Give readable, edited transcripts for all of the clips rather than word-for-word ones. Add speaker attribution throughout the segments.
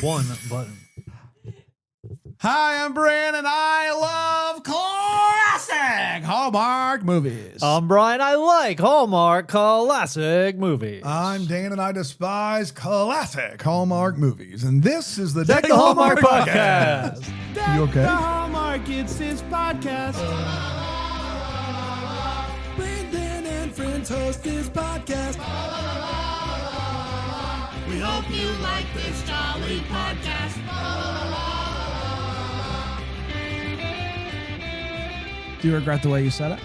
Speaker 1: one button.
Speaker 2: Hi, I'm Brian, and I love classic Hallmark movies.
Speaker 1: I'm Brian. I like Hallmark classic movies.
Speaker 3: I'm Dan, and I despise classic Hallmark movies. And this is the
Speaker 1: Deck the Hallmark podcast.
Speaker 3: You okay?
Speaker 2: The Hallmark, it's his podcast.
Speaker 4: Brandon and friends host this podcast. We hope you like this jolly podcast.
Speaker 2: Do you regret the way you said it?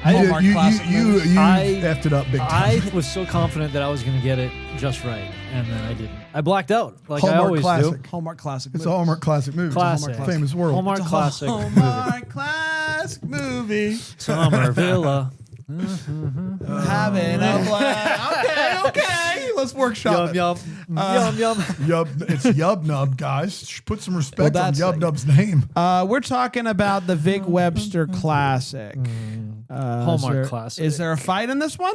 Speaker 3: You
Speaker 2: Hallmark classic movies.
Speaker 3: effed it up big time.
Speaker 1: I was so confident that I was going to get it just right, and then I didn't. I blacked out like I
Speaker 3: Hallmark
Speaker 1: always
Speaker 3: classic.
Speaker 1: do.
Speaker 2: Hallmark classic
Speaker 3: It's
Speaker 2: movies.
Speaker 3: a Hallmark classic movie.
Speaker 1: Classic.
Speaker 3: It's a Hallmark famous world.
Speaker 1: Hallmark classic movie.
Speaker 2: Hallmark classic movie.
Speaker 1: Summer Villa.
Speaker 2: Having a blast. Okay. Let's workshop
Speaker 1: Yum,
Speaker 2: it.
Speaker 1: yum. Yum, yum.
Speaker 3: Yub, it's Yub Nub, guys. Put some respect
Speaker 2: Well,
Speaker 3: on
Speaker 2: that's
Speaker 3: Yub
Speaker 2: like-
Speaker 3: Nub's name.
Speaker 2: We're talking about the Vic Webster classic.
Speaker 1: Hallmark classic.
Speaker 2: Is there a fight in this one?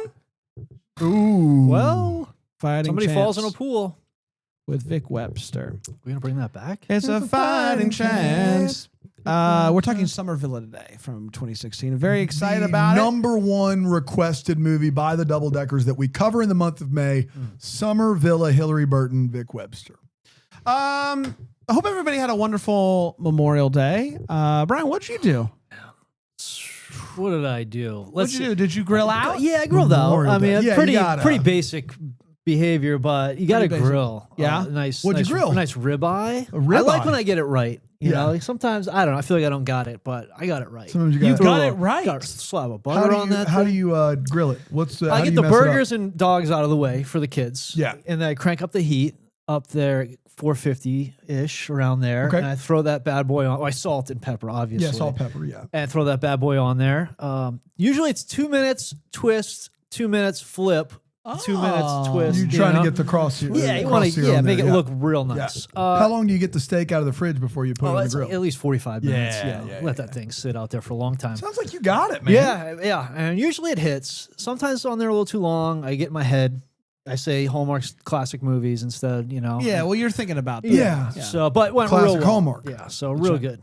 Speaker 3: Ooh.
Speaker 1: Well,
Speaker 2: Fighting
Speaker 1: somebody
Speaker 2: chance
Speaker 1: falls in a pool.
Speaker 2: with Vic Webster.
Speaker 1: We're going to bring that back?
Speaker 2: It's a fighting chance. We're talking Summer Villa today from 2016. I'm very excited about it.
Speaker 3: Number one requested movie by the Double Deckers that we cover in the month of May. Summer Villa, Hillary Burton, Vic Webster.
Speaker 2: I hope everybody had a wonderful Memorial Day. Brian, what'd you do?
Speaker 1: What did I do?
Speaker 2: What'd you do? Did you grill out?
Speaker 1: Yeah, I grilled out.
Speaker 3: Memorial
Speaker 1: I mean,
Speaker 3: Day. Yeah, you
Speaker 1: pretty
Speaker 3: gotta.
Speaker 1: pretty basic behavior, but you got to
Speaker 2: Pretty basic.
Speaker 1: grill.
Speaker 2: Yeah?
Speaker 1: Nice.
Speaker 3: What'd you
Speaker 1: nice,
Speaker 3: grill?
Speaker 1: Nice ribeye.
Speaker 3: A ribeye?
Speaker 1: I like when I get it right. You
Speaker 3: Yeah.
Speaker 1: know, like sometimes I don't know. I feel like I don't got it, but I got it right.
Speaker 3: Sometimes you got it.
Speaker 1: throw
Speaker 2: got
Speaker 1: a-
Speaker 2: it right.
Speaker 1: Got a slab of
Speaker 3: How
Speaker 1: butter
Speaker 3: do
Speaker 1: on
Speaker 3: you,
Speaker 1: that.
Speaker 3: how do
Speaker 1: thing.
Speaker 3: you grill it? What's how
Speaker 1: I
Speaker 3: do
Speaker 1: get
Speaker 3: you
Speaker 1: the
Speaker 3: mess it up?
Speaker 1: burgers and dogs out of the way for the kids.
Speaker 3: Yeah.
Speaker 1: And then I crank up the heat up there, 450-ish around there.
Speaker 3: Okay.
Speaker 1: And I throw that bad boy on. Oh, I salt and pepper, obviously.
Speaker 3: Yeah, salt, pepper, yeah.
Speaker 1: And throw that bad boy on there. Usually it's 2 minutes, twist, 2 minutes, flip, 2 minutes, twist.
Speaker 3: You're trying
Speaker 1: know?
Speaker 3: to get the cross here.
Speaker 1: Yeah, you want to make it look real nice.
Speaker 3: How long do you get the steak out of the fridge before you put it on the
Speaker 1: it's
Speaker 3: grill?
Speaker 1: at least 45 minutes.
Speaker 3: Yeah,
Speaker 1: Yeah,
Speaker 3: yeah,
Speaker 1: let that thing sit out there for a long time.
Speaker 3: Sounds like you got it, man.
Speaker 1: Yeah. And usually it hits. Sometimes it's on there a little too long. I get in my head. I say Hallmark's classic movies instead, you know.
Speaker 2: Yeah, well, you're thinking about that.
Speaker 3: Yeah.
Speaker 1: So, but it went
Speaker 3: Classic
Speaker 1: real well.
Speaker 3: Hallmark.
Speaker 1: Yeah, so real good.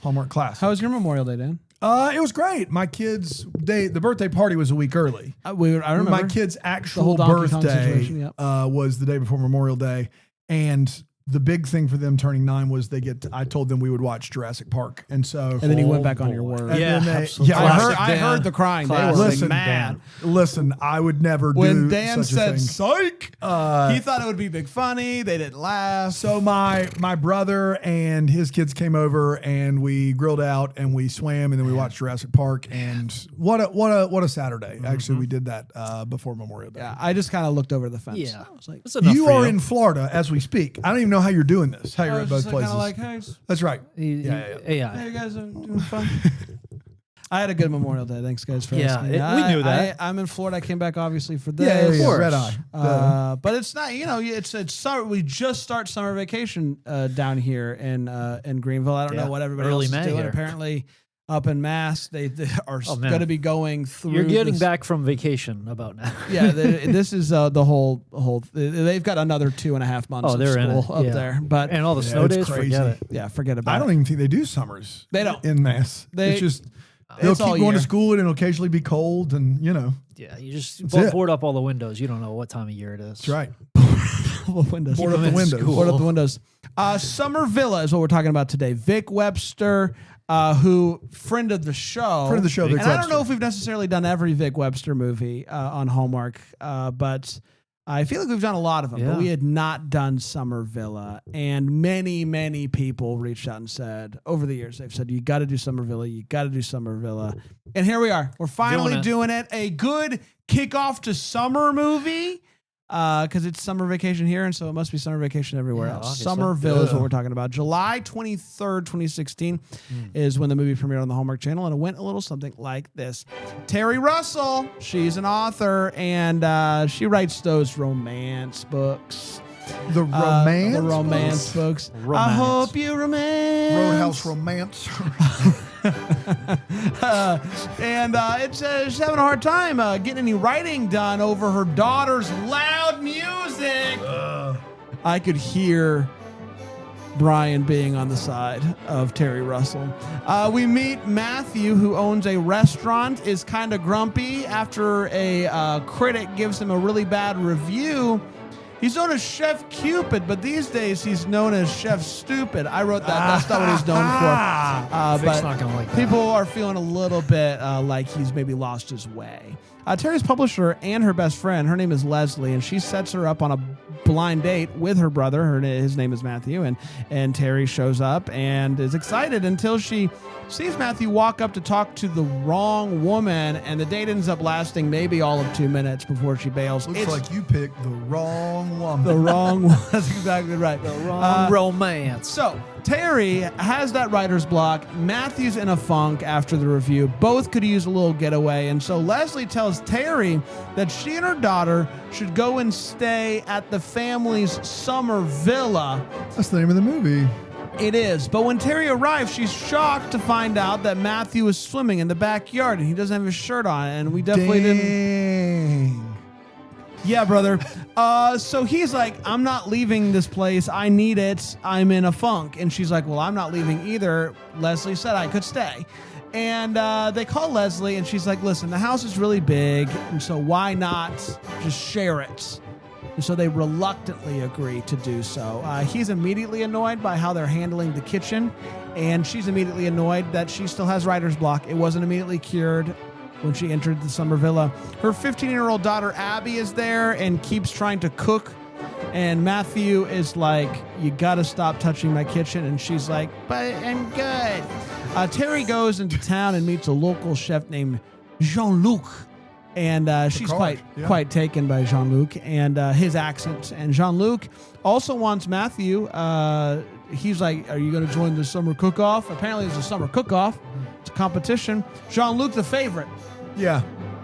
Speaker 3: Hallmark class.
Speaker 2: How was your Memorial Day, Dan?
Speaker 3: It was great. My kids' the birthday party was a week early.
Speaker 2: I remember.
Speaker 3: My kid's
Speaker 2: whole
Speaker 3: actual
Speaker 2: Donkey Kong
Speaker 3: birthday
Speaker 2: situation, yep.
Speaker 3: was the day before Memorial Day, and the big thing for them turning 9 was I told them we would watch Jurassic Park, and so
Speaker 2: And then he went back on your word.
Speaker 3: And
Speaker 1: Yeah,
Speaker 3: then they-
Speaker 1: absolutely.
Speaker 3: yeah,
Speaker 2: I heard the crying. They were
Speaker 3: Listen,
Speaker 2: mad.
Speaker 3: Listen, I would never
Speaker 2: When
Speaker 3: do
Speaker 2: Dan
Speaker 3: such a
Speaker 2: said
Speaker 3: thing.
Speaker 2: psych, he thought it would be big funny. They didn't laugh.
Speaker 3: So my brother and his kids came over and we grilled out and we swam and then we watched Jurassic Park, and what a Saturday. Actually, we did that before Memorial Day.
Speaker 2: Yeah, I just kind of looked over the fence.
Speaker 1: Yeah.
Speaker 2: I was like,
Speaker 1: That's enough
Speaker 3: You
Speaker 1: for
Speaker 3: are in Florida as we speak. I don't even know how you're doing this. How you're at both places.
Speaker 2: hey,
Speaker 3: That's right.
Speaker 1: Yeah.
Speaker 2: you guys are doing fun. I had a good Memorial Day. Thanks, guys, for
Speaker 1: Yeah,
Speaker 2: asking.
Speaker 1: we knew that.
Speaker 2: I'm in Florida. I came back obviously for
Speaker 3: Yeah,
Speaker 2: this.
Speaker 1: course.
Speaker 3: Red Eye.
Speaker 2: But it's not. You know, it's summer. We just start summer vacation down here in Greenville. I don't
Speaker 1: Yeah,
Speaker 2: know what everybody
Speaker 1: early
Speaker 2: else is
Speaker 1: May
Speaker 2: doing.
Speaker 1: here.
Speaker 2: Apparently, up in Mass, they are
Speaker 1: Oh, man.
Speaker 2: going to be going through.
Speaker 1: You're getting
Speaker 2: this-
Speaker 1: back from vacation about now.
Speaker 2: Yeah, this is the whole. They've got another 2.5 months.
Speaker 1: Oh, they're
Speaker 2: of
Speaker 1: in
Speaker 2: school
Speaker 1: it.
Speaker 2: up
Speaker 1: Yeah.
Speaker 2: there, but
Speaker 1: And all the snow
Speaker 3: it's
Speaker 1: days,
Speaker 3: crazy.
Speaker 1: forget it.
Speaker 2: yeah, forget about
Speaker 3: I
Speaker 2: it.
Speaker 3: don't even think they do summers.
Speaker 2: They don't.
Speaker 3: in Mass. It's just they'll
Speaker 2: It's
Speaker 3: keep
Speaker 2: all
Speaker 3: going
Speaker 2: year.
Speaker 3: to school and it'll occasionally be cold, and
Speaker 1: Yeah, you just
Speaker 3: it.
Speaker 1: board up all the windows. You don't know what time of year it is.
Speaker 3: that's right.
Speaker 2: windows.
Speaker 3: Board up
Speaker 1: them
Speaker 3: the
Speaker 1: in
Speaker 3: windows.
Speaker 1: school.
Speaker 2: Board up the windows. Summer Villa is what we're talking about today. Vic Webster, who friend of the show.
Speaker 3: Friend of the show, Vic
Speaker 2: And I don't
Speaker 3: Webster.
Speaker 2: know if we've necessarily done every Vic Webster movie on Hallmark, but I feel like we've done a lot of them.
Speaker 1: Yeah.
Speaker 2: But we had not done Summer Villa, and many people reached out and said over the years they've said you got to do Summer Villa, you got to do Summer Villa, and here we are. We're finally doing it. A good kickoff to summer movie. Because it's summer vacation here, and so it must be summer vacation everywhere else.
Speaker 1: obviously.
Speaker 2: Somerville is what we're talking about. July 23rd, 2016 is when the movie premiered on the Hallmark Channel, and it went a little something like this. Terry Russell, she's an author, and she writes those romance books.
Speaker 3: The romance,
Speaker 2: The romance books. I
Speaker 1: Romance.
Speaker 2: hope you romance.
Speaker 3: Roadhouse romance.
Speaker 2: And it's she's having a hard time getting any writing done over her daughter's loud music. I could hear Brian being on the side of Terry Russell. We meet Matthew, who owns a restaurant, is kind of grumpy after a critic gives him a really bad review. He's known as Chef Cupid, but these days he's known as Chef Stupid. I wrote that. That's not what he's known for.
Speaker 1: Vic's
Speaker 2: But
Speaker 1: not gonna like that.
Speaker 2: people are feeling a little bit like he's maybe lost his way. Terry's publisher and her best friend, her name is Leslie, and she sets her up on a blind date with her brother. His name is Matthew, and Terry shows up and is excited until she sees Matthew walk up to talk to the wrong woman, and the date ends up lasting maybe all of 2 minutes before she bails.
Speaker 3: Looks like you picked the wrong woman.
Speaker 2: The wrong one. That's exactly right.
Speaker 1: The wrong romance.
Speaker 2: So Terry has that writer's block. Matthew's in a funk after the review. Both could use a little getaway. And so Leslie tells Terry that she and her daughter should go and stay at the family's summer villa.
Speaker 3: That's the name of the movie.
Speaker 2: It is. But when Terry arrives, she's shocked to find out that Matthew is swimming in the backyard and he doesn't have his shirt on. And we definitely didn't.
Speaker 3: Dang.
Speaker 2: Yeah, brother. So he's like, I'm not leaving this place. I need it. I'm in a funk. And she's like, well, I'm not leaving either. Leslie said I could stay. And they call Leslie and she's like, listen, the house is really big. And so why not just share it? And so they reluctantly agree to do so. He's immediately annoyed by how they're handling the kitchen. And she's immediately annoyed that she still has writer's block. It wasn't immediately cured when she entered the summer villa. Her 15-year-old daughter, Abby, is there and keeps trying to cook. And Matthew is like, you got to stop touching my kitchen. And she's like, but I'm good. Terry goes into town and meets a local chef named Jean-Luc. And she's quite taken by Jean-Luc and his accent. And Jean-Luc also wants Matthew. He's like, are you going to join the summer cook-off? Apparently there's a summer cook-off. It's a competition. Jean-Luc the favorite.
Speaker 3: Yeah.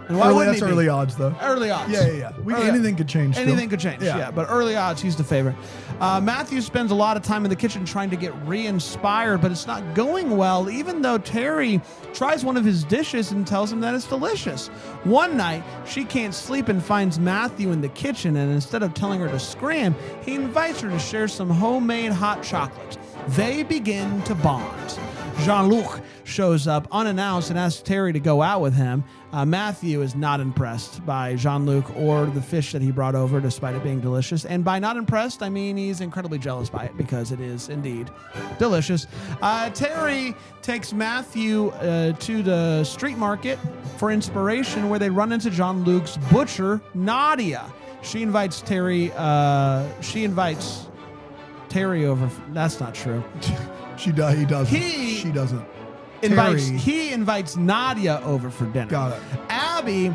Speaker 2: And why wouldn't
Speaker 3: that's
Speaker 2: he be?
Speaker 3: early odds, though.
Speaker 2: Early odds.
Speaker 3: Yeah. Anything could change.
Speaker 2: Anything could change, yeah. But early odds, he's the favorite. Matthew spends a lot of time in the kitchen trying to get re-inspired, but it's not going well, even though Terry tries one of his dishes and tells him that it's delicious. One night, she can't sleep and finds Matthew in the kitchen, and instead of telling her to scram, he invites her to share some homemade hot chocolate. They begin to bond. Jean-Luc shows up unannounced and asks Terry to go out with him. Matthew is not impressed by Jean-Luc or the fish that he brought over, despite it being delicious. And by not impressed, I mean he's incredibly jealous by it because it is indeed delicious. Terry takes Matthew to the street market for inspiration, where they run into Jean-Luc's butcher, Nadia. She invites Terry over. That's not true.
Speaker 3: He doesn't. She doesn't.
Speaker 2: He invites Nadia over for dinner.
Speaker 3: Got it.
Speaker 2: Abby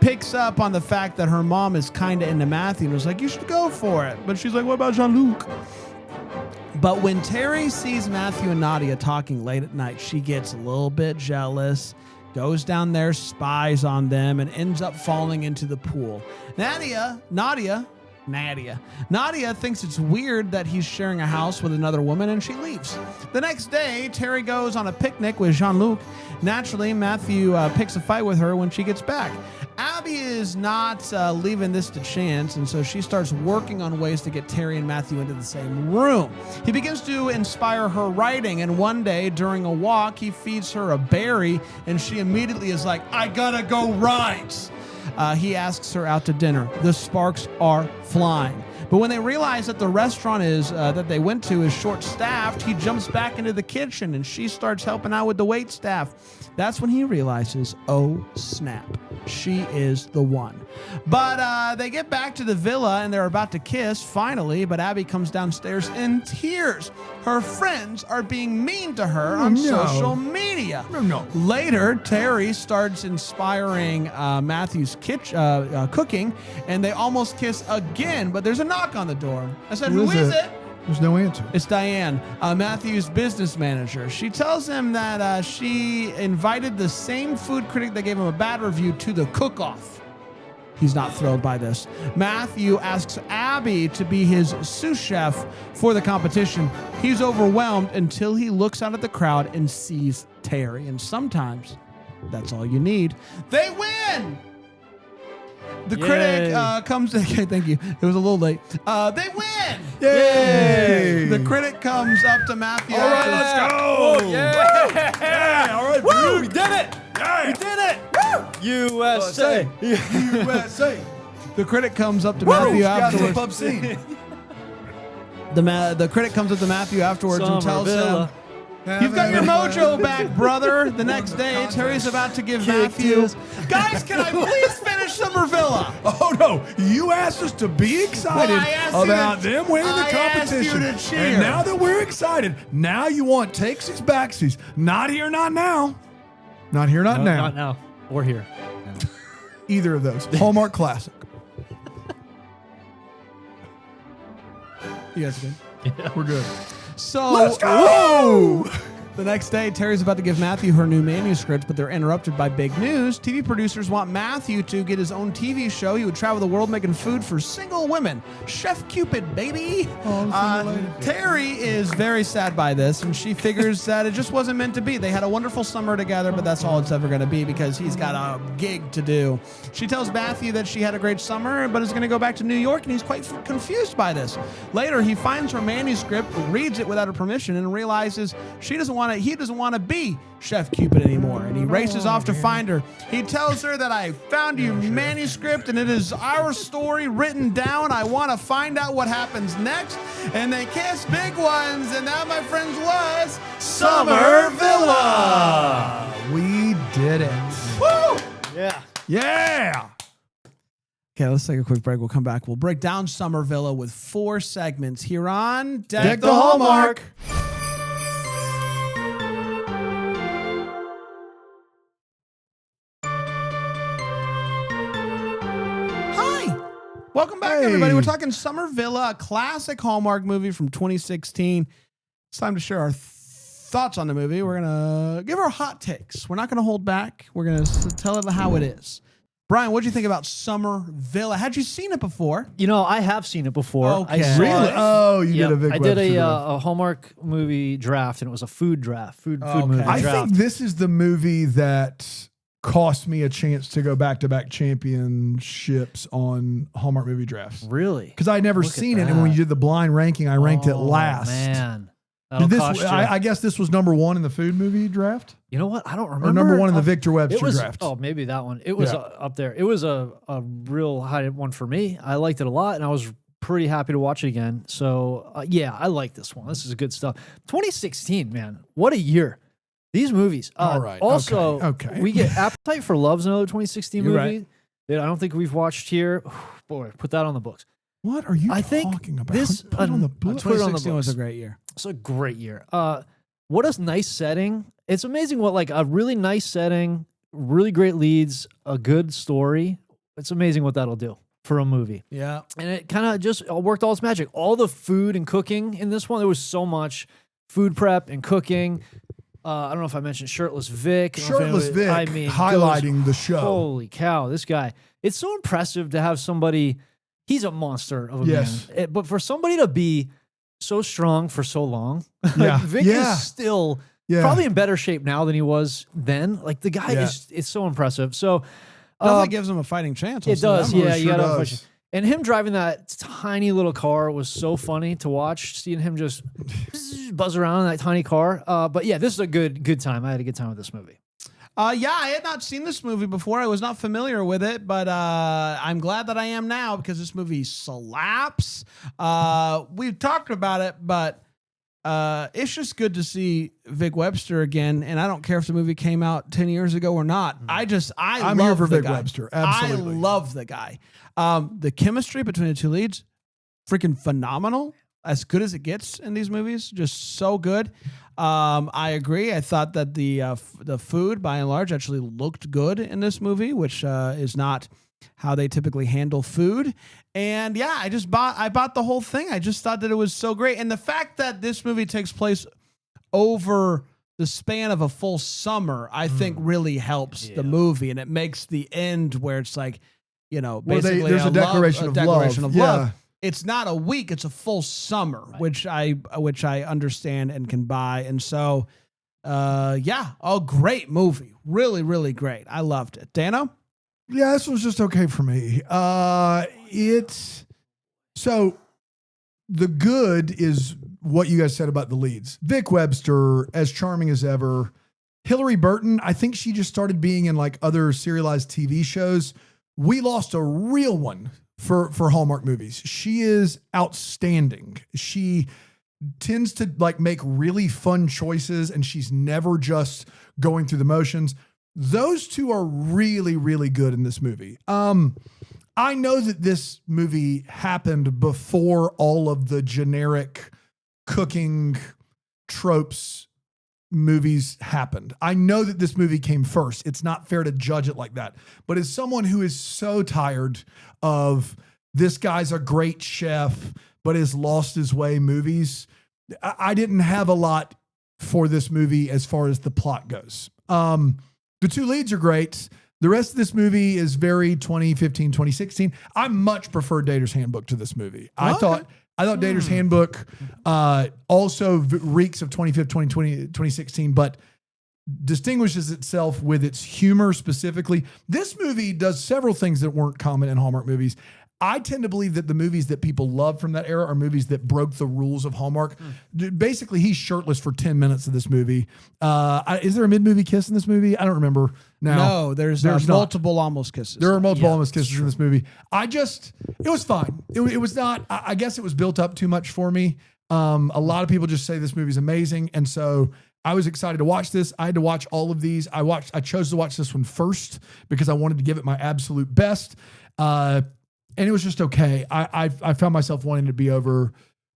Speaker 2: picks up on the fact that her mom is kind of into Matthew and was like, you should go for it. But she's like, what about Jean-Luc? But when Terry sees Matthew and Nadia talking late at night, she gets a little bit jealous, goes down there, spies on them, and ends up falling into the pool. Nadia thinks it's weird that he's sharing a house with another woman, and she leaves. The next day, Terry goes on a picnic with Jean-Luc. Naturally, Matthew picks a fight with her when she gets back. Abby is not leaving this to chance, and so she starts working on ways to get Terry and Matthew into the same room. He begins to inspire her writing, and one day during a walk, he feeds her a berry, and she immediately is like, I gotta go write. He asks her out to dinner. The sparks are flying. But when they realize that the restaurant that they went to is short-staffed, he jumps back into the kitchen and she starts helping out with the wait staff. That's when he realizes, oh snap, she is the one. But they get back to the villa and they're about to kiss, finally, but Abby comes downstairs in tears. Her friends are being mean to her on social media.
Speaker 3: No.
Speaker 2: Later, Terry starts inspiring Matthew's cooking, and they almost kiss again, but there's a knock on the door. I said, who is it?
Speaker 3: There's no answer.
Speaker 2: It's Diane, Matthew's business manager. She tells him that she invited the same food critic that gave him a bad review to the cook-off. He's not thrilled by this. Matthew asks Abby to be his sous chef for the competition. He's overwhelmed until he looks out at the crowd and sees Terry. And sometimes that's all you need. They win! The critic
Speaker 1: Yay.
Speaker 2: comes. Okay, thank you. It was a little late. They win.
Speaker 3: Yay!
Speaker 2: The critic comes up to Matthew.
Speaker 3: All right, let's go.
Speaker 1: Yeah.
Speaker 3: All right,
Speaker 1: Woo!
Speaker 3: dude.
Speaker 1: We did it.
Speaker 3: Yeah.
Speaker 1: We did it. Woo! USA.
Speaker 3: USA.
Speaker 2: The critic comes up to
Speaker 3: Woo!
Speaker 2: Matthew
Speaker 3: Guys,
Speaker 2: afterwards.
Speaker 3: up scene.
Speaker 2: The critic comes up to Matthew afterwards and tells him,
Speaker 1: Somerville.
Speaker 2: "You've got your mojo back, brother." The next day, Terry's about to give Matthew. Guys, can I please finish Somerville?
Speaker 3: Oh no! You asked us to be excited
Speaker 2: Well, I asked you
Speaker 3: about
Speaker 2: to-
Speaker 3: them winning the
Speaker 2: I asked you
Speaker 3: competition,
Speaker 2: to cheer.
Speaker 3: and now that we're excited, now you want takesies, backsies. Not here, not now. Not here, not
Speaker 1: No,
Speaker 3: now.
Speaker 1: Not now. Or here.
Speaker 3: Either of those. Hallmark classic.
Speaker 2: You guys are good.
Speaker 3: We're good.
Speaker 2: So
Speaker 3: Let's go!
Speaker 2: the next day, Terry's about to give Matthew her new manuscript, but they're interrupted by big news. TV producers want Matthew to get his own TV show. He would travel the world making food for single women. Chef Cupid, baby. Terry is very sad by this, and she figures that it just wasn't meant to be. They had a wonderful summer together, but that's all it's ever going to be because he's got a gig to do. She tells Matthew that she had a great summer, but is going to go back to New York, and he's quite confused by this. Later, he finds her manuscript, reads it without her permission, and realizes he doesn't want to be Chef Cupid anymore, and he races off to find her. He tells her that I found your manuscript, and it is our story written down. I want to find out what happens next. And they kiss big ones, and that, my friends, was Summer Villa.
Speaker 3: We did it.
Speaker 2: Woo!
Speaker 1: Yeah.
Speaker 3: Yeah.
Speaker 2: Okay, let's take a quick break. We'll come back. We'll break down Summer Villa with 4 segments here on
Speaker 3: Deck the Hallmark.
Speaker 2: Hi. Welcome back,
Speaker 3: Hey.
Speaker 2: everybody. We're talking Summer Villa, a classic Hallmark movie from 2016. It's time to share our thoughts on the movie. We're going to give our hot takes. We're not going to hold back. We're going to tell it how it is. Brian, what do you think about Summer Villa? Had you seen it before?
Speaker 1: You know, I have seen it before.
Speaker 2: Okay.
Speaker 1: I saw
Speaker 3: Really?
Speaker 1: it.
Speaker 3: Oh, you
Speaker 1: Yep.
Speaker 3: did a Vic
Speaker 1: I did
Speaker 3: Webster draft.
Speaker 1: a Hallmark movie draft, and it was a food draft, food movie
Speaker 3: I
Speaker 1: draft.
Speaker 3: think this is the movie that cost me a chance to go back-to-back championships on Hallmark movie drafts.
Speaker 1: Really?
Speaker 3: Because I'd never
Speaker 1: Look at
Speaker 3: seen it, and when
Speaker 1: that.
Speaker 3: you did the blind ranking, I ranked it
Speaker 1: Oh,
Speaker 3: last.
Speaker 1: Man, that'll
Speaker 3: Did
Speaker 1: cost
Speaker 3: this,
Speaker 1: you.
Speaker 3: I guess this was number 1 in the food movie draft,
Speaker 1: You know what? I don't remember.
Speaker 3: or number 1 in the Victor
Speaker 1: It
Speaker 3: Webster
Speaker 1: was.
Speaker 3: draft.
Speaker 1: Oh, maybe that one. It was
Speaker 3: Yeah.
Speaker 1: up there. It was a real high one for me. I liked it a lot, and I was pretty happy to watch it again. So yeah, I like this one. This is good stuff. 2016, man, what a year! These movies.
Speaker 3: All right.
Speaker 1: Also,
Speaker 3: Okay.
Speaker 1: we get Appetite for Love's another 2016
Speaker 2: You're
Speaker 1: movie
Speaker 2: right.
Speaker 1: that I don't think we've watched here. Boy, put that on the books.
Speaker 3: What are you
Speaker 1: I think
Speaker 3: talking about?
Speaker 1: this-
Speaker 3: Put it on the book.
Speaker 1: Put it on the
Speaker 2: 2016 was a
Speaker 1: books.
Speaker 2: great year.
Speaker 1: It's a great year. What a nice setting. It's amazing what like a really nice setting, really great leads, a good story. It's amazing what that'll do for a movie.
Speaker 2: Yeah.
Speaker 1: And it kind of just worked all its magic. All the food and cooking in this one, there was so much food prep and cooking. I don't know if I mentioned Shirtless Vic. I don't know if
Speaker 3: Shirtless Vic,
Speaker 1: anybody- I mean,
Speaker 3: highlighting the show.
Speaker 1: Holy cow, this guy. It's so impressive to have somebody, he's a monster of a
Speaker 3: Yes.
Speaker 1: man. But for somebody to be so strong for so long,
Speaker 3: Yeah.
Speaker 1: Vic
Speaker 3: Yeah.
Speaker 1: is still
Speaker 3: Yeah.
Speaker 1: probably in better shape now than he was then. Like the guy
Speaker 3: Yeah.
Speaker 1: is, it's so impressive. So
Speaker 2: Definitely gives him a fighting chance.
Speaker 1: it does.
Speaker 3: that.
Speaker 1: Yeah,
Speaker 3: It
Speaker 1: you
Speaker 3: sure
Speaker 1: got
Speaker 3: does.
Speaker 1: to. And him driving that tiny little car was so funny to watch. Seeing him just buzz around in that tiny car. But yeah, this is a good time. I had a good time with this movie.
Speaker 2: Yeah, I had not seen this movie before. I was not familiar with it, but I'm glad that I am now because this movie slaps. We've talked about it, but it's just good to see Vic Webster again. And I don't care if the movie came out 10 years ago or not.
Speaker 3: I'm
Speaker 2: love
Speaker 3: here for
Speaker 2: the
Speaker 3: Vic
Speaker 2: guy.
Speaker 3: Webster. Absolutely.
Speaker 2: I love the guy. The chemistry between the two leads, freaking phenomenal. As good as it gets in these movies, just so good. I agree. I thought that the food, by and large, actually looked good in this movie, which is not how they typically handle food. And yeah, I bought the whole thing. I just thought that it was so great, and the fact that this movie takes place over the span of a full summer, I think, really helps the movie, and it makes the end where it's like, you know,
Speaker 3: Well,
Speaker 2: basically
Speaker 3: there's a declaration of love.
Speaker 2: love.
Speaker 3: Yeah.
Speaker 2: It's not a week; it's a full summer, which I understand and can buy. And so, yeah, a great movie, really, really great. I loved it. Dano?
Speaker 3: Yeah, this was just okay for me. So the good is what you guys said about the leads. Vic Webster, as charming as ever. Hillary Burton, I think she just started being in like other serialized TV shows. We lost a real one for Hallmark movies. She is outstanding. She tends to like make really fun choices, and she's never just going through the motions. Those two are really, really good in this movie. I know that this movie happened before all of the generic cooking tropes movies happened. I know that this movie came first. It's not fair to judge it like that. But as someone who is so tired of this guy's a great chef, but has lost his way movies, I didn't have a lot for this movie as far as the plot goes. The two leads are great. The rest of this movie is very 2015, 2016. I much prefer Dater's Handbook to this movie. I thought Dater's Handbook also reeks of 2015, 2016, but distinguishes itself with its humor specifically. This movie does several things that weren't common in Hallmark movies. I tend to believe that the movies that people love from that era are movies that broke the rules of Hallmark. Basically, he's shirtless for 10 minutes of this movie. Is there a mid-movie kiss in this movie? I don't remember now.
Speaker 2: No, there's multiple almost kisses.
Speaker 3: There are multiple almost kisses in this movie. It was fine. It was not, I guess it was built up too much for me. A lot of people just say this movie's amazing. And so I was excited to watch this. I had to watch all of these. I chose to watch this one first because I wanted to give it my absolute best. And it was just okay. I found myself wanting to be over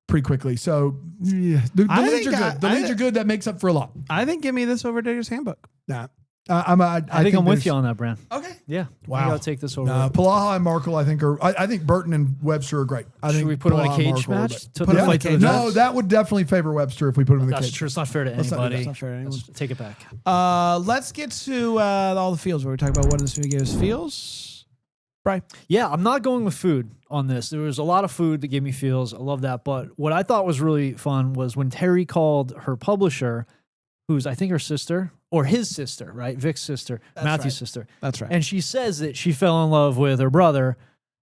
Speaker 3: pretty quickly. So yeah, the leads are good. The leads are good. That makes up for a lot.
Speaker 2: I think give me this over Dater's Handbook.
Speaker 3: Nah.
Speaker 1: I think I'm with you on that, Brand.
Speaker 3: Okay.
Speaker 1: Yeah.
Speaker 3: Wow.
Speaker 1: I'll take this over.
Speaker 3: Palaha and Markle, I think I think Burton and Webster are great.
Speaker 1: Should we put them in a cage match?
Speaker 3: No, that would definitely favor Webster if we put him in the cage.
Speaker 1: That's true. It's not fair to anybody.
Speaker 2: It's not fair to anyone.
Speaker 1: Let's take it back.
Speaker 2: Let's get to all the feels where we talk about what this movie gave us feels. Right.
Speaker 1: Yeah, I'm not going with food on this. There was a lot of food that gave me feels. I love that. But what I thought was really fun was when Terry called her publisher, who's I think her sister or his sister, right? Vic's sister, Matthew's sister.
Speaker 2: That's right.
Speaker 1: And she says that she fell in love with her brother.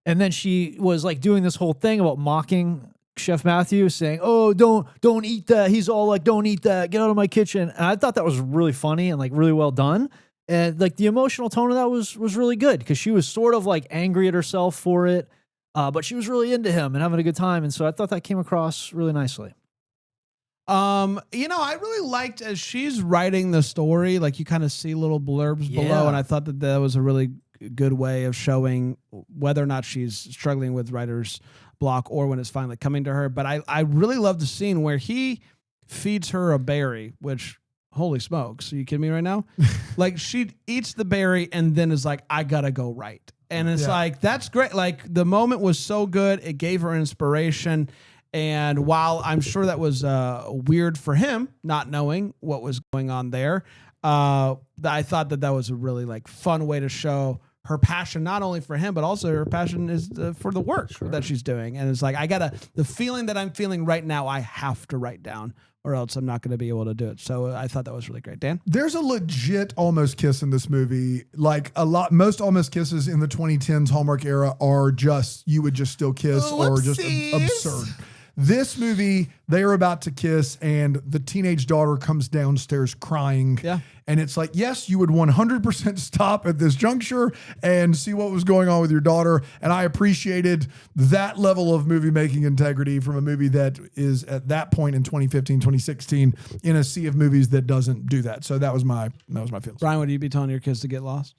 Speaker 1: And then she was like doing this whole thing about mocking Chef Matthew, saying, "Oh, don't eat that." He's all like, "Don't eat that. Get out of my kitchen." And I thought that was really funny and like really well done. And like the emotional tone of that was really good because she was sort of like angry at herself for it, but she was really into him and having a good time. And so I thought that came across really nicely.
Speaker 2: I really liked as she's writing the story, like you kind of see little blurbs below, and I thought that was a really good way of showing whether or not she's struggling with writer's block or when it's finally coming to her. But I really love the scene where he feeds her a berry, which holy smokes, are you kidding me right now? Like she eats the berry and then is like, I gotta go write. And it's like, that's great. Like the moment was so good. It gave her inspiration. And while I'm sure that was weird for him, not knowing what was going on there, I thought that was a really like fun way to show her passion, not only for him, but also her passion is for the work that she's doing. And it's like, the feeling that I'm feeling right now, I have to write down or else I'm not going to be able to do it. So I thought that was really great. Dan?
Speaker 3: There's a legit almost kiss in this movie. Like most almost kisses in the 2010s Hallmark era are just, you would just still kiss or just absurd. This movie, they are about to kiss and the teenage daughter comes downstairs crying.
Speaker 2: Yeah.
Speaker 3: And it's like, yes, you would 100% stop at this juncture and see what was going on with your daughter. And I appreciated that level of movie making integrity from a movie that is at that point in 2015, 2016 in a sea of movies that doesn't do that. So that was my feelings.
Speaker 2: Brian, would you be telling your kids to get lost?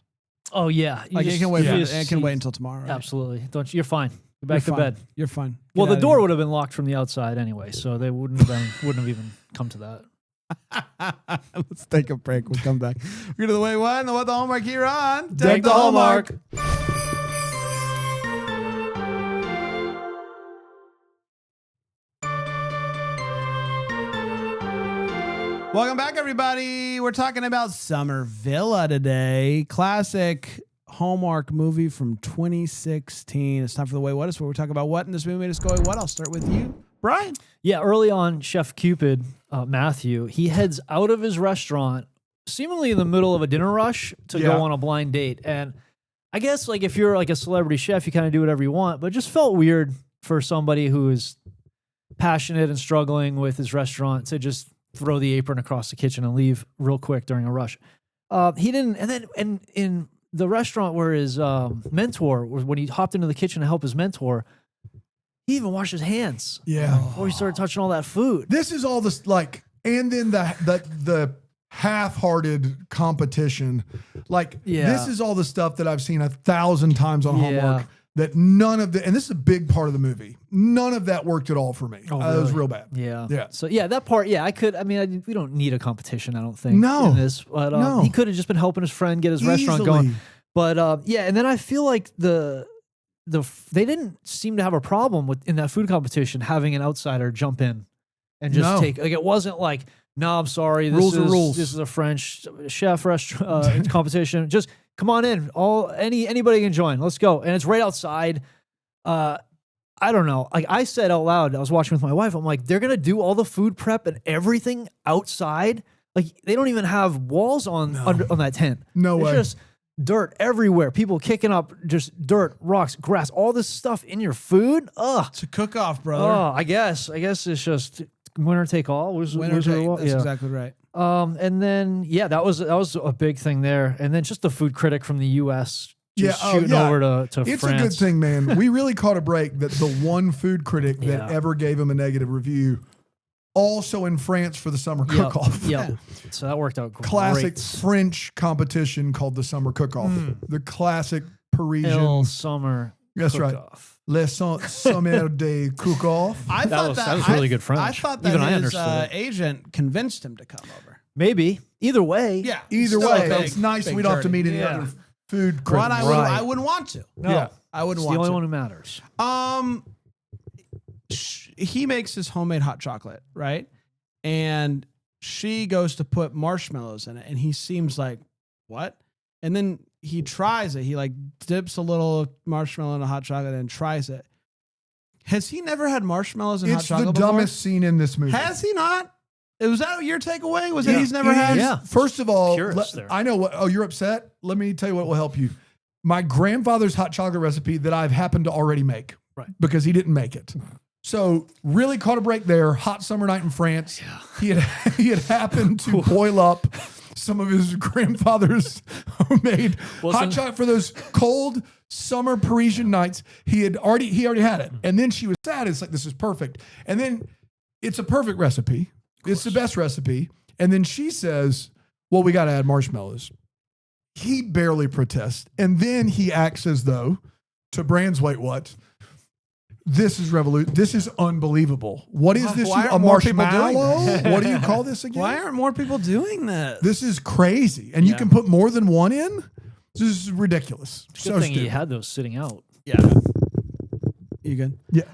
Speaker 1: Oh yeah.
Speaker 2: It can wait. It can wait until tomorrow. Right?
Speaker 1: Absolutely. You're fine. Go back to bed.
Speaker 2: You're fine.
Speaker 1: Well, the door would have been locked from the outside anyway, so they wouldn't have even come to that.
Speaker 2: Let's take a break. We'll come back. We're going to the Wait What and the What the Hallmark here on
Speaker 1: Deck the Hallmark.
Speaker 2: Welcome back, everybody. We're talking about Summer Villa today. Classic Hallmark movie from 2016. It's time for the Wait What Is, where we're talking about what in this movie made us go, what? I'll start with you, Brian.
Speaker 1: Yeah, early on, Chef Cupid, Matthew, he heads out of his restaurant, seemingly in the middle of a dinner rush, to go on a blind date. And I guess like if you're like a celebrity chef, you kind of do whatever you want, but it just felt weird for somebody who is passionate and struggling with his restaurant to just throw the apron across the kitchen and leave real quick during a rush. He didn't, and in the restaurant where his mentor, when he hopped into the kitchen to help his mentor, he even washed his hands before he started touching all that food.
Speaker 3: This is all this like, and then the half-hearted competition. Like this is all the stuff that I've seen 1,000 times on Hallmark. That none of the, and this is a big part of the movie. None of that worked at all for me.
Speaker 1: Oh,
Speaker 3: It
Speaker 1: really?
Speaker 3: was real bad.
Speaker 1: Yeah. So that part, we don't need a competition, I don't think.
Speaker 3: No.
Speaker 1: In this, but he could have just been helping his friend get his restaurant going. But and then I feel like they didn't seem to have a problem with in that food competition having an outsider jump in and just take, like, it wasn't like, no, I'm sorry,
Speaker 3: Rules are rules.
Speaker 1: This is a French chef restaurant competition. Just come on in. Anybody can join. Let's go. And it's right outside. I don't know. Like I said out loud, I was watching with my wife. I'm like, they're gonna do all the food prep and everything outside. Like they don't even have walls on that tent.
Speaker 3: No way.
Speaker 1: It's just dirt everywhere. People kicking up just dirt, rocks, grass, all this stuff in your food. Ugh.
Speaker 2: It's a cook-off, brother.
Speaker 1: Oh, I guess it's just winner take all.
Speaker 2: Winner take. That's exactly right.
Speaker 1: And then that was a big thing there. And then just the food critic from the U.S. just shooting over to
Speaker 3: it's
Speaker 1: France.
Speaker 3: a good thing, man. We really caught a break that the one food critic that ever gave him a negative review also in France for the summer cook-off.
Speaker 1: Yep. So that worked out great.
Speaker 3: Classic French competition called the summer cook-off. The classic Parisian
Speaker 1: summer
Speaker 3: That's
Speaker 1: cook-off.
Speaker 3: Le Sommet de Cook-Off.
Speaker 2: I thought
Speaker 1: that was really good French.
Speaker 2: I thought that
Speaker 1: Even I
Speaker 2: his
Speaker 1: understood it.
Speaker 2: agent convinced him to come over.
Speaker 1: Maybe. Either way.
Speaker 2: Yeah.
Speaker 3: Either
Speaker 2: still
Speaker 3: way,
Speaker 2: a big-
Speaker 3: it's nice
Speaker 2: big
Speaker 3: we don't have to
Speaker 2: journey.
Speaker 3: meet any other food critics.
Speaker 2: One, I wouldn't want to.
Speaker 1: No.
Speaker 3: Yeah.
Speaker 2: I wouldn't
Speaker 1: It's
Speaker 2: want
Speaker 1: the only
Speaker 2: to.
Speaker 1: one who matters.
Speaker 2: He makes his homemade hot chocolate, right? And she goes to put marshmallows in it, and he seems like, what? And then he tries it. He like dips a little marshmallow in a hot chocolate and tries it. Has he never had marshmallows in hot
Speaker 3: It's
Speaker 2: chocolate
Speaker 3: the
Speaker 2: before?
Speaker 3: dumbest scene in this movie.
Speaker 2: Has he not? Was that your takeaway? Was that he's never had?
Speaker 1: Yeah.
Speaker 3: First of all,
Speaker 1: Purist there.
Speaker 3: I know what. Oh, you're upset? Let me tell you what will help you. My grandfather's hot chocolate recipe that I've happened to already make.
Speaker 1: Right.
Speaker 3: Because he didn't make it. So really caught a break there. Hot summer night in France. Yeah. He had happened to boil up some of his grandfather's homemade hot chocolate for those cold summer Parisian nights. He already had it. And then she was sad. It's like, this is perfect. And then it's a perfect recipe. It's the best recipe. And then she says, well, we got to add marshmallows. He barely protests. And then he acts as though, to Brand's wait, what? This is revolution. This is unbelievable. What is this?
Speaker 2: Why
Speaker 3: A
Speaker 2: aren't more people doing
Speaker 3: marshmallow?
Speaker 2: this?
Speaker 3: What do you call this again?
Speaker 2: Why aren't more people doing this?
Speaker 3: This is crazy. And you can put more than one in? This is ridiculous.
Speaker 1: Good
Speaker 3: So
Speaker 1: thing he
Speaker 3: stupid.
Speaker 1: had those sitting out.
Speaker 2: Yeah. You good?
Speaker 3: Yeah.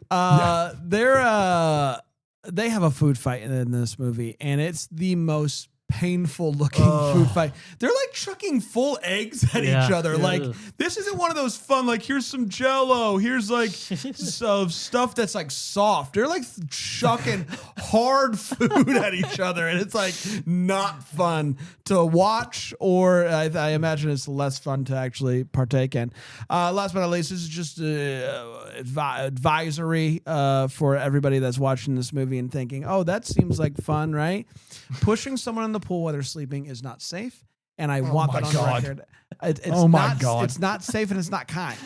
Speaker 2: They have a food fight in this movie, and it's the most painful looking food fight. They're like chucking full eggs at each other.
Speaker 1: Yeah.
Speaker 2: Like, this isn't one of those fun, like, here's some Jell-O, here's like some stuff that's like soft. They're like chucking hard food at each other, and it's like not fun to watch, or I imagine it's less fun to actually partake in. Last but not least, this is just advisory for everybody that's watching this movie and thinking, oh, that seems like fun, right? Pushing someone in the pool while they're sleeping is not safe, and I want
Speaker 3: my
Speaker 2: that on
Speaker 3: God.
Speaker 2: the record. It's
Speaker 3: Oh my
Speaker 2: not,
Speaker 3: God.
Speaker 2: It's not safe and it's not kind.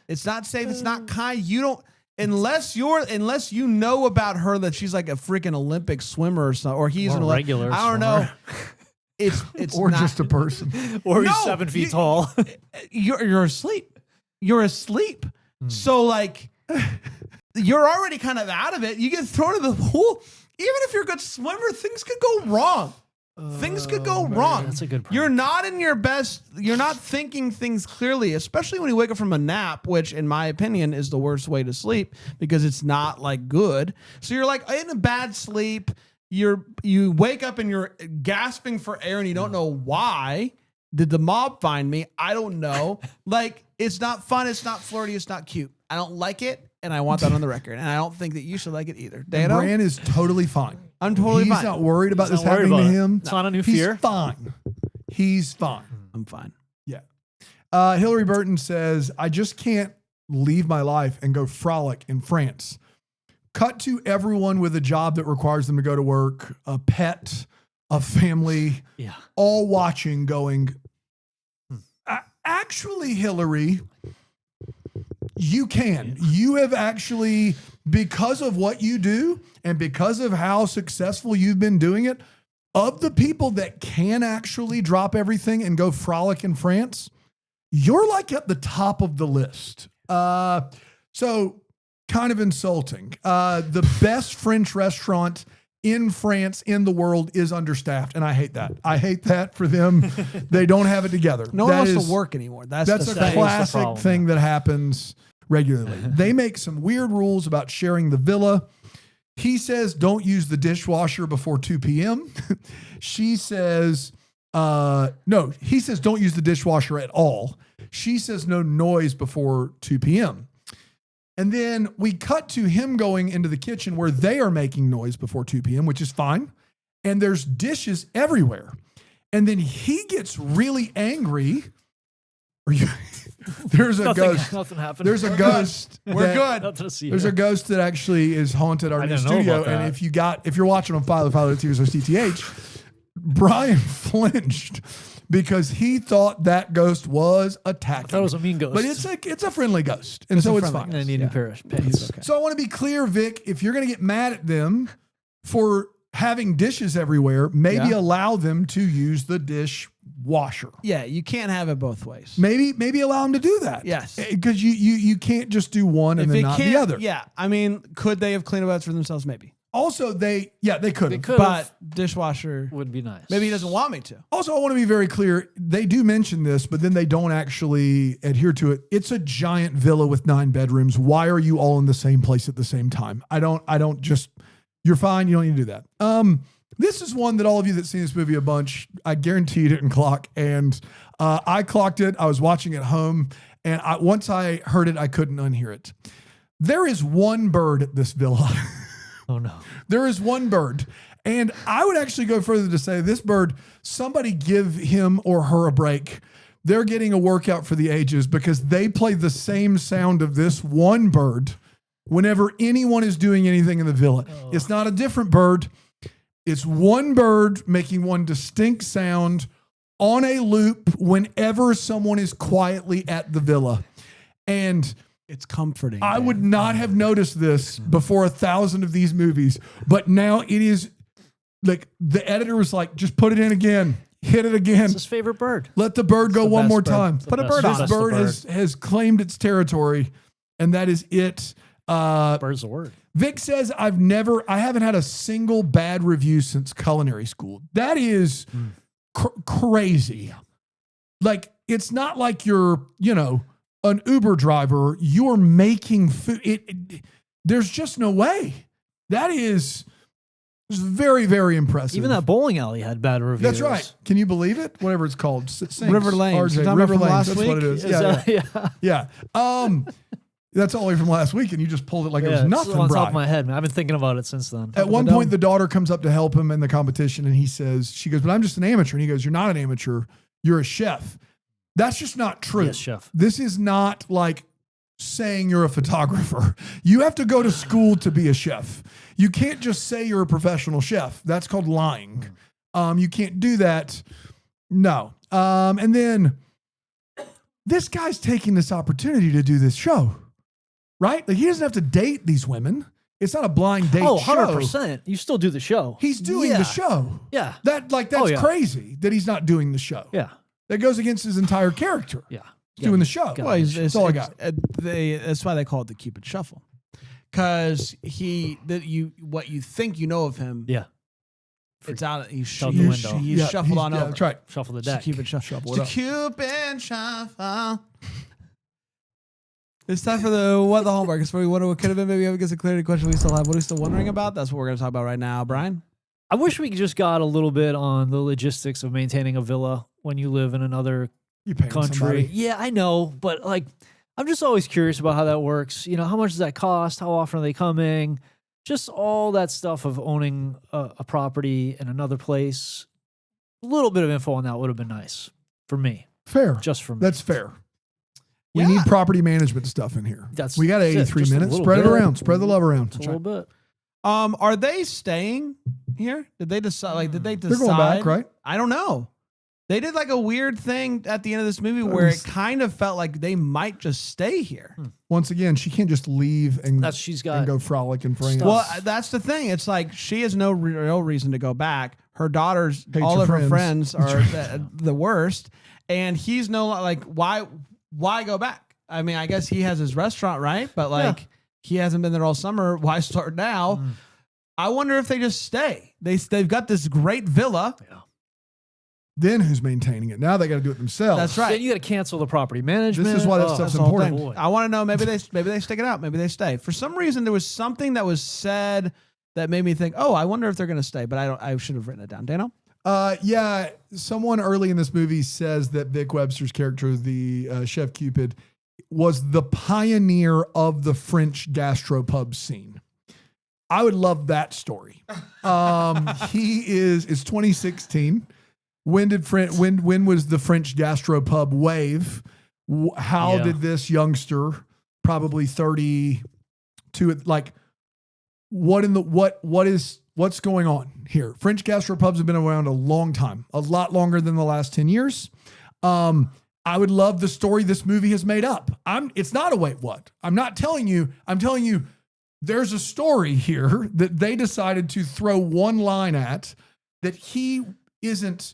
Speaker 2: It's not safe. It's not kind. You don't unless you know about her that she's like a freaking Olympic swimmer or something, or he's
Speaker 1: Or
Speaker 2: an
Speaker 1: a regular
Speaker 2: I don't know.
Speaker 1: swimmer.
Speaker 2: It's
Speaker 3: Or
Speaker 2: not,
Speaker 3: just a person.
Speaker 1: Or he's
Speaker 2: No,
Speaker 1: 7 feet
Speaker 2: you-
Speaker 1: tall.
Speaker 2: you're asleep. You're asleep. So like you're already kind of out of it. You get thrown in the pool. Even if you're a good swimmer, things could go wrong. Things could go wrong.
Speaker 1: That's a good point.
Speaker 2: You're not in your best. You're not thinking things clearly, especially when you wake up from a nap, which, in my opinion, is the worst way to sleep because it's not like good. So you're like in a bad sleep. You wake up and you're gasping for air and you don't know why. Did the mob find me? I don't know. Like, it's not fun. It's not flirty. It's not cute. I don't like it, and I want that on the record. And I don't think that you should like it either. Dano?
Speaker 3: Brand is totally fine.
Speaker 2: I'm totally
Speaker 3: He's
Speaker 2: fine.
Speaker 3: not worried about
Speaker 1: He's
Speaker 3: this
Speaker 1: not worried
Speaker 3: happening to
Speaker 1: about it.
Speaker 3: him.
Speaker 1: It's not a new
Speaker 3: He's
Speaker 1: fear.
Speaker 3: fine. He's fine.
Speaker 2: I'm fine.
Speaker 3: Yeah. Hillary Burton says, I just can't leave my life and go frolic in France. Cut to everyone with a job that requires them to go to work, a pet, a family, all watching going, actually, Hillary, you can. You have actually, because of what you do and because of how successful you've been doing it, of the people that can actually drop everything and go frolic in France, you're like at the top of the list. So kind of insulting. The best French restaurant in France, in the world, is understaffed. And I hate that. I hate that for them. They don't have it together.
Speaker 2: No one wants to work anymore. That's
Speaker 3: a classic thing that happens regularly. They make some weird rules about sharing the villa. He says, don't use the dishwasher before 2 p.m. She says, no, he says, don't use the dishwasher at all. She says, no noise before 2 p.m. And then we cut to him going into the kitchen where they are making noise before 2 p.m., which is fine. And there's dishes everywhere. And then he gets really angry. There's a ghost.
Speaker 1: Nothing happened.
Speaker 3: There's a ghost.
Speaker 2: We're good.
Speaker 1: Nothing to see
Speaker 3: There's
Speaker 1: here.
Speaker 3: a ghost that actually is haunted our
Speaker 1: I
Speaker 3: new
Speaker 1: didn't know
Speaker 3: studio.
Speaker 1: about that.
Speaker 3: And if you're watching on Filer.TVs or CTH, Brian flinched because he thought that ghost was attacking.
Speaker 1: That was a mean ghost.
Speaker 3: But it's a friendly ghost. And so it's fine.
Speaker 1: And I need new pants. Okay.
Speaker 3: So I want to be clear, Vic, if you're going to get mad at them for having dishes everywhere, maybe allow them to use the dishwasher.
Speaker 2: Yeah, you can't have it both ways.
Speaker 3: Maybe allow them to do that.
Speaker 2: Yes.
Speaker 3: Because you can't just do one and then not the other.
Speaker 2: Yeah, I mean, could they have cleaned up for themselves? Maybe.
Speaker 3: Also, they could have.
Speaker 2: But dishwasher
Speaker 1: would be nice.
Speaker 2: Maybe he doesn't want me to.
Speaker 3: Also, I want to be very clear. They do mention this, but then they don't actually adhere to it. It's a giant villa with 9 bedrooms. Why are you all in the same place at the same time? I don't just, you're fine. You don't need to do that. This is one that all of you that seen this movie a bunch, I guarantee you didn't clock. And I clocked it. I was watching at home. And once I heard it, I couldn't unhear it. There is one bird at this villa.
Speaker 1: Oh, no.
Speaker 3: There is one bird. And I would actually go further to say this bird, somebody give him or her a break. They're getting a workout for the ages because they play the same sound of this one bird whenever anyone is doing anything in the villa. Oh. It's not a different bird. It's one bird making one distinct sound on a loop whenever someone is quietly at the villa. And
Speaker 2: it's comforting.
Speaker 3: I would not have noticed this before 1,000 of these movies, but now it is like the editor was like, just put it in again, hit it again.
Speaker 1: It's his favorite bird.
Speaker 3: Let the bird go one more time.
Speaker 1: Put a bird on.
Speaker 3: This bird has claimed its territory, and that is it.
Speaker 1: Bird's the word.
Speaker 3: Vic says, I haven't had a single bad review since culinary school. That is crazy. Like, it's not like you're, an Uber driver, you're making food. There's just no way. That is very, very impressive.
Speaker 1: Even that bowling alley had bad reviews.
Speaker 3: That's right. Can you believe it? Whatever it's called.
Speaker 2: River Lanes.
Speaker 3: RJ, River Lanes.
Speaker 2: Last
Speaker 3: That's
Speaker 2: week?
Speaker 3: what it is. Yeah. That's all the way from last week, and you just pulled it like it was nothing,
Speaker 1: it's on top
Speaker 3: Brian.
Speaker 1: of my head, man. I've been thinking about it since then.
Speaker 3: At one point, the daughter comes up to help him in the competition, and she goes, but I'm just an amateur. And he goes, you're not an amateur. You're a chef. That's just not true.
Speaker 1: Yes, chef.
Speaker 3: This is not like saying you're a photographer. You have to go to school to be a chef. You can't just say you're a professional chef. That's called lying. You can't do that. No. And then this guy's taking this opportunity to do this show, right? Like, he doesn't have to date these women. It's not a blind date show.
Speaker 1: 100%. You still do the show.
Speaker 3: He's doing the show.
Speaker 1: Yeah.
Speaker 3: That's crazy that he's not doing the show.
Speaker 1: Yeah.
Speaker 3: That goes against his entire character.
Speaker 1: Yeah.
Speaker 3: He's doing the show.
Speaker 2: Well,
Speaker 3: That's all I got.
Speaker 2: That's why they call it the Cupid Shuffle. Because what you think you know of him, it's out. He's
Speaker 1: out the window.
Speaker 2: He's shuffled on over.
Speaker 3: That's right.
Speaker 1: Shuffle the deck.
Speaker 2: Cupid Shuffle.
Speaker 3: Shuffle.
Speaker 2: Cupid Shuffle. It's time for what the Hallmark is. What could have been. Maybe I guess a clarity question we still have. What are we still wondering about? That's what we're going to talk about right now, Brian.
Speaker 1: I wish we just got a little bit on the logistics of maintaining a villa when you live in another country.
Speaker 3: Somebody.
Speaker 1: Yeah, I know, but I'm just always curious about how that works. How much does that cost? How often are they coming? Just all that stuff of owning a property in another place. A little bit of info on that would have been nice for me.
Speaker 3: Fair.
Speaker 1: Just for me.
Speaker 3: That's fair. We
Speaker 2: Yeah.
Speaker 3: need property management stuff in here. We got
Speaker 1: That's it,
Speaker 3: 83
Speaker 1: just a
Speaker 3: minutes.
Speaker 1: little
Speaker 3: Spread it
Speaker 1: bit.
Speaker 3: around. Spread the love around.
Speaker 1: Just a little bit.
Speaker 2: Are they staying here? Did they decide? Like, did they decide?
Speaker 3: They're going back, right?
Speaker 2: I don't know. They did like a weird thing at the end of this movie where it kind of felt like they might just stay here.
Speaker 3: Once again, she can't just leave and,
Speaker 1: She's got
Speaker 3: and go frolic in France.
Speaker 1: stuff.
Speaker 2: Well, that's the thing. It's like she has no real reason to go back. Her daughters,
Speaker 3: Hates
Speaker 2: all
Speaker 3: her
Speaker 2: of her
Speaker 3: friends.
Speaker 2: friends are the worst, and he's no like why go back? I mean, I guess he has his restaurant, right? But like he hasn't been there all summer. Why start now? I wonder if they just stay. They've got this great villa.
Speaker 1: Yeah.
Speaker 3: Then who's maintaining it? Now they got to do it themselves.
Speaker 2: That's right.
Speaker 1: Then you got to cancel the property management.
Speaker 3: This is why that
Speaker 1: Oh,
Speaker 3: stuff's
Speaker 2: That's the whole
Speaker 3: important.
Speaker 2: thing. I want to know. Maybe they stick it out. Maybe they stay. For some reason, there was something that was said that made me think, oh, I wonder if they're going to stay. But I should have written it down. Dano?
Speaker 3: Yeah, someone early in this movie says that Vic Webster's character, the Chef Cupid, was the pioneer of the French gastropub scene. I would love that story. It's 2016. When was the French gastropub wave? How did this youngster, probably 32, like what's going on here? French gastropubs have been around a long time, a lot longer than the last 10 years. I would love the story this movie has made up. It's not a wait, what? I'm not telling you, I'm telling you there's a story here that they decided to throw one line at, that he isn't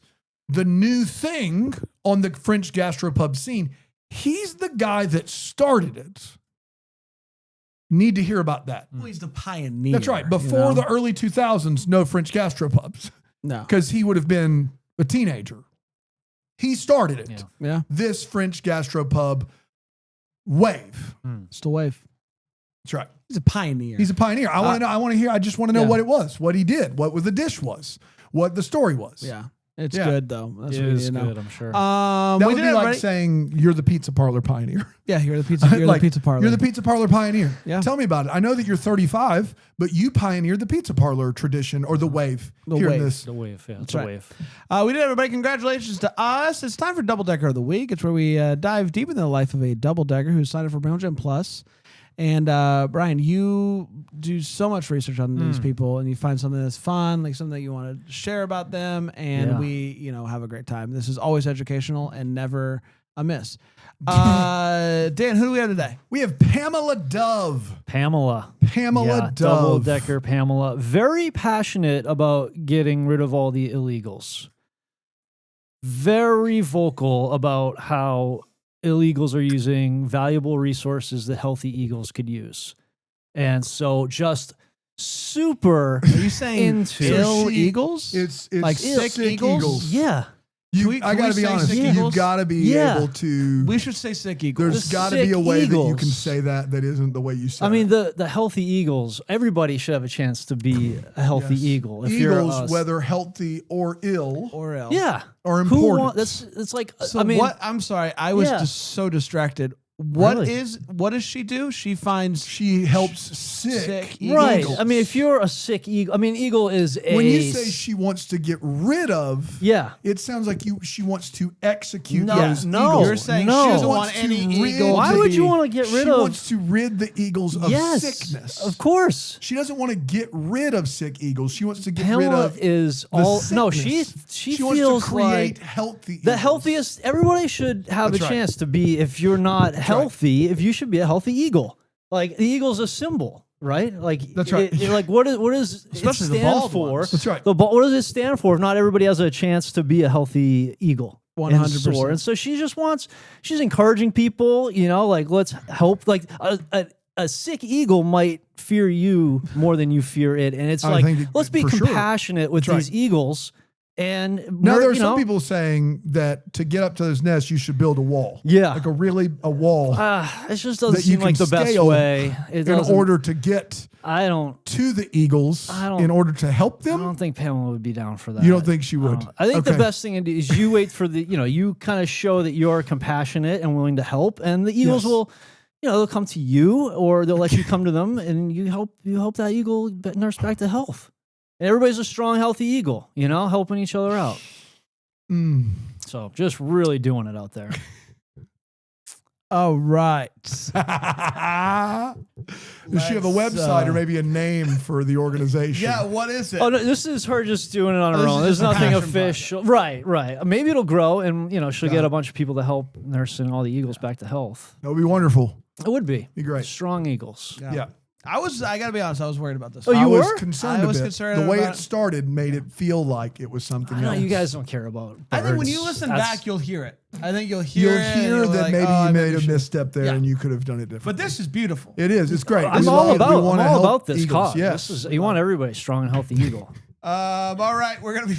Speaker 3: the new thing on the French gastropub scene. He's the guy that started it. Need to hear about that.
Speaker 2: Well, he's the pioneer.
Speaker 3: That's right. Before the early 2000s, no French gastropubs.
Speaker 2: No.
Speaker 3: Because he would have been a teenager. He started it.
Speaker 2: Yeah.
Speaker 3: This French gastropub wave.
Speaker 2: It's the wave.
Speaker 3: That's right.
Speaker 2: He's a pioneer.
Speaker 3: He's a pioneer. I want to know. I want to hear. I just want to know what it was, what he did, what the dish was, what the story was.
Speaker 2: Yeah. It's good though. That's
Speaker 1: It
Speaker 2: what we
Speaker 1: is
Speaker 2: need to know.
Speaker 1: good, I'm sure.
Speaker 3: That would be like saying you're the pizza parlor pioneer.
Speaker 2: Yeah, you're the pizza. You're
Speaker 3: Like,
Speaker 2: the pizza parlor.
Speaker 3: You're the pizza parlor pioneer.
Speaker 2: Yeah.
Speaker 3: Tell me about it. I know that you're 35, but you pioneered the pizza parlor tradition or the wave.
Speaker 2: The
Speaker 3: here in
Speaker 2: wave.
Speaker 3: this.
Speaker 1: The wave, yeah. It's
Speaker 2: right.
Speaker 1: a wave.
Speaker 2: We did, everybody. Congratulations to us. It's time for Double Decker of the Week. It's where we dive deep into the life of a double decker who signed up for Mail Gem Plus. And Brian, you do so much research on these people, and you find something that's fun, like something that you want to share about them, and we, have a great time. This is always educational and never a miss. Dan, who do we have today?
Speaker 3: We have Pamela Dove.
Speaker 1: Pamela
Speaker 3: Dove.
Speaker 1: Double decker Pamela. Very passionate about getting rid of all the illegals. Very vocal about how illegals are using valuable resources that healthy eagles could use. And so just super
Speaker 2: Are you saying
Speaker 1: into
Speaker 2: ill eagles?
Speaker 3: It's
Speaker 2: like sick eagles?
Speaker 1: Yeah.
Speaker 3: I got to be honest.
Speaker 2: sick
Speaker 3: You've
Speaker 2: eagles?
Speaker 3: got to be able to.
Speaker 2: We should say sick eagles.
Speaker 3: There's
Speaker 1: The
Speaker 3: got to be a
Speaker 1: sick
Speaker 3: way that you
Speaker 1: eagles.
Speaker 3: can say that isn't the way you say
Speaker 1: I mean,
Speaker 3: it.
Speaker 1: the healthy eagles, everybody should have a chance to be a healthy
Speaker 3: Yes.
Speaker 1: eagle. If
Speaker 3: Eagles,
Speaker 1: you're
Speaker 3: whether healthy or ill,
Speaker 2: or ill.
Speaker 1: yeah.
Speaker 3: are
Speaker 1: Who
Speaker 3: important.
Speaker 1: it's like,
Speaker 2: So
Speaker 1: I mean,
Speaker 2: what? I'm sorry. I was
Speaker 1: Yeah.
Speaker 2: just so distracted. What
Speaker 1: Really?
Speaker 2: does she do? She finds
Speaker 3: She helps sick
Speaker 2: eagles.
Speaker 1: right. I mean, if you're a sick eagle, I mean, eagle is a.
Speaker 3: when you say she wants to get rid of,
Speaker 1: yeah.
Speaker 3: it sounds like she wants to execute
Speaker 1: No,
Speaker 3: those
Speaker 1: no.
Speaker 3: eagles.
Speaker 2: You're saying
Speaker 1: No.
Speaker 2: she doesn't
Speaker 3: Wants
Speaker 2: want any
Speaker 3: to rid-
Speaker 2: eagle.
Speaker 1: Why
Speaker 2: to
Speaker 1: would
Speaker 2: be,
Speaker 1: you want to get rid
Speaker 3: She
Speaker 1: of?
Speaker 3: wants to rid the eagles of
Speaker 1: Yes,
Speaker 3: sickness.
Speaker 1: of course.
Speaker 3: She doesn't want to get rid of sick eagles. She wants to get rid
Speaker 1: Pamela
Speaker 3: of
Speaker 1: is
Speaker 3: the
Speaker 1: all no.
Speaker 3: sickness.
Speaker 1: She
Speaker 3: wants
Speaker 1: feels
Speaker 3: to create
Speaker 1: like
Speaker 3: healthy.
Speaker 1: the
Speaker 3: eagles.
Speaker 1: healthiest. Everybody should have
Speaker 3: That's
Speaker 1: a
Speaker 3: right.
Speaker 1: chance to be. If you're not healthy, if you should be a healthy eagle. Like the eagle's a symbol, right? Like
Speaker 3: That's right.
Speaker 1: like what is
Speaker 2: Especially
Speaker 1: it
Speaker 2: the
Speaker 1: stand
Speaker 2: bald
Speaker 1: for?
Speaker 2: ones.
Speaker 3: That's right.
Speaker 1: What does it stand for if not everybody has a chance to be a healthy eagle?
Speaker 2: 100%.
Speaker 1: And so she just wants. She's encouraging people. Like let's help. Like a sick eagle might fear you more than you fear it, and it's
Speaker 3: I
Speaker 1: like
Speaker 3: think
Speaker 1: let's be
Speaker 3: for sure.
Speaker 1: compassionate with
Speaker 3: That's
Speaker 1: these eagles. And
Speaker 3: Now there are
Speaker 1: you
Speaker 3: some
Speaker 1: know,
Speaker 3: people saying that to get up to those nests, you should build a wall.
Speaker 1: Yeah.
Speaker 3: like a wall
Speaker 1: it just doesn't
Speaker 3: that you
Speaker 1: seem like
Speaker 3: can
Speaker 1: the best
Speaker 3: scale
Speaker 1: way. It
Speaker 3: in
Speaker 1: doesn't.
Speaker 3: order to get
Speaker 1: I don't.
Speaker 3: to the eagles.
Speaker 1: I don't-
Speaker 3: In order to help
Speaker 1: I
Speaker 3: them,
Speaker 1: don't think Pamela would be down for that.
Speaker 3: you don't think she would?
Speaker 1: I think
Speaker 3: Okay.
Speaker 1: the best thing to do is you wait for you kind of show that you're compassionate and willing to help, and the eagles
Speaker 3: Yes.
Speaker 1: will, they'll come to you or they'll let you come to them, and you help that eagle nurse back to health. And everybody's a strong, healthy eagle, helping each other out.
Speaker 3: Mm.
Speaker 1: So just really doing it out there.
Speaker 2: Oh, right.
Speaker 3: Does she have a website or maybe a name for the organization?
Speaker 2: Yeah, what is it?
Speaker 1: Oh, no, this is her just doing it on her
Speaker 2: This
Speaker 1: own.
Speaker 2: is
Speaker 1: There's
Speaker 2: just a
Speaker 1: nothing
Speaker 2: passion
Speaker 1: official. Right. Maybe it'll grow and, she'll get a bunch of people to help nursing all the Eagles back to health.
Speaker 3: That would be wonderful.
Speaker 1: It would be.
Speaker 3: Be great.
Speaker 1: Strong Eagles.
Speaker 3: Yeah.
Speaker 2: I gotta be honest, I was worried about this.
Speaker 1: Oh, you
Speaker 3: I was
Speaker 1: were?
Speaker 3: concerned
Speaker 2: I
Speaker 3: a
Speaker 2: was
Speaker 3: bit.
Speaker 2: concerned
Speaker 3: The way
Speaker 2: about
Speaker 3: it
Speaker 2: it.
Speaker 3: started made it feel like it was something
Speaker 1: I know
Speaker 3: else.
Speaker 1: you guys don't care about
Speaker 2: I think when
Speaker 1: birds.
Speaker 2: you listen
Speaker 1: That's-
Speaker 2: back, you'll hear it. I think you'll hear
Speaker 3: You'll
Speaker 2: it. and
Speaker 3: hear
Speaker 2: you'll be
Speaker 3: that
Speaker 2: like,
Speaker 3: maybe
Speaker 2: oh, I
Speaker 3: you made a
Speaker 2: should-
Speaker 3: misstep there
Speaker 2: Yeah.
Speaker 3: and you could have done it differently.
Speaker 2: But this is beautiful.
Speaker 3: It is. It's great.
Speaker 1: I'm
Speaker 3: We
Speaker 1: all
Speaker 3: love it. We
Speaker 1: about.
Speaker 3: wanna
Speaker 1: I'm all
Speaker 3: help
Speaker 1: about this
Speaker 3: Eagles.
Speaker 1: cause.
Speaker 3: Yes.
Speaker 1: This is, you want everybody strong and healthy eagle.
Speaker 2: All right, we're gonna be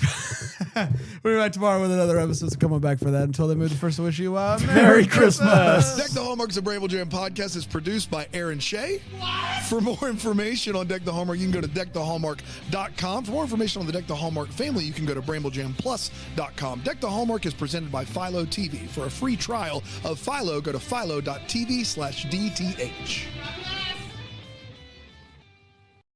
Speaker 2: we'll be back tomorrow with another episode. So coming back for that. Until then, first to wish you
Speaker 1: Merry Christmas.
Speaker 5: Deck the Hallmark's a Bramble Jam podcast is produced by Aaron Shea. For more information on Deck the Hallmark, you can go to deckthehallmark.com. For more information on the Deck the Hallmark family, you can go to bramblejamplus.com. Deck the Hallmark is presented by Philo TV. For a free trial of Philo, go to philo.tv/DTH.